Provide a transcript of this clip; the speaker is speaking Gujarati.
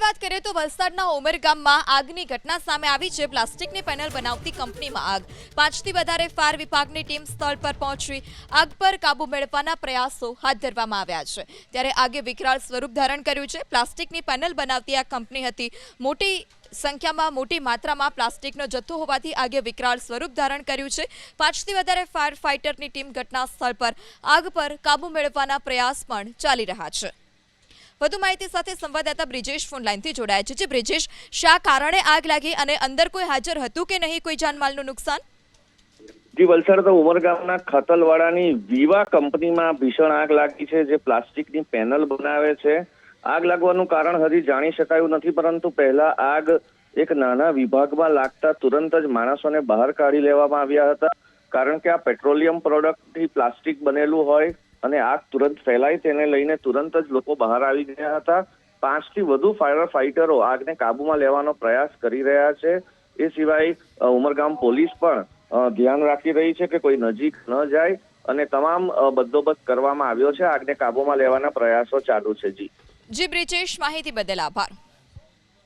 વાત કરીએ તો વલસાડના ઉમરગામમાં આગની ઘટના સામે આવી છે। પ્લાસ્ટિકની પેનલ બનાવતી કંપનીમાં આગ। 5 થી વધારે ફાયર વિભાગની ટીમ સ્થળ પર પહોંચી આગ પર કાબુ મેળવવાના પ્રયાસો હાથ ધરવામાં આવ્યા છે। ત્યારે આગે વિકરાળ સ્વરૂપ ધારણ કર્યું છે। પ્લાસ્ટિકની પેનલ બનાવતી આ કંપની હતી। મોટી માત્રામાં પ્લાસ્ટિકનો જથ્થો હોવાથી આગે વિકરાળ સ્વરૂપ ધારણ કર્યું છે। 5 થી વધારે ફાયર ફાઇટરની ટીમ ઘટના સ્થળ પર આગ પર કાબુ મેળવવાના પ્રયાસ પણ ચાલી રહ્યા છે। વધુ માહિતી સાથે સંવાદદાતા બ્રિજેશ ફોન લાઈનથી જોડાયા છે। જે બ્રિજેશ, શા કારણે આગ લાગી અને અંદર કોઈ હાજર હતું કે નહીં, કોઈ જાનમાલનું નુકસાન? જી, વલસાડ તો ઉમરગામના ખતલવાડાની વિવા કંપનીમાં ભીષણ આગ લાગી છે, જે પ્લાસ્ટિકની પેનલ બનાવે છે। આગ લાગવાનું કારણ હજી જાણી શકાયું નથી, પરંતુ પહેલા આગ એક નાના વિભાગમાં લાગતા તુરંત જ માણસોને બહાર કાઢી લેવામાં આવ્યા હતા, કારણ કે આ પેટ્રોલિયમ પ્રોડક્ટથી પ્લાસ્ટિક બનેલું હોય અને આગ તુરંત ફેલાય તેને લઈને તુરંત જ લોકો બહાર આવી ગયા હતા। 5 થી વધુ ફાયર ફાઇટરો આગને કાબુમાં લેવાનો પ્રયાસ કરી રહ્યા છે। એ સિવાય ઉમરગામ પોલીસ પણ ધ્યાન રાખી રહી છે કે કોઈ નજીક ન જાય અને તમામ બંદોબસ્ત કરવામાં આવ્યો છે। આગને કાબુમાં લેવાના પ્રયાસો ચાલુ છે। જી બ્રિજેશ, માહિતી બદલ આભાર।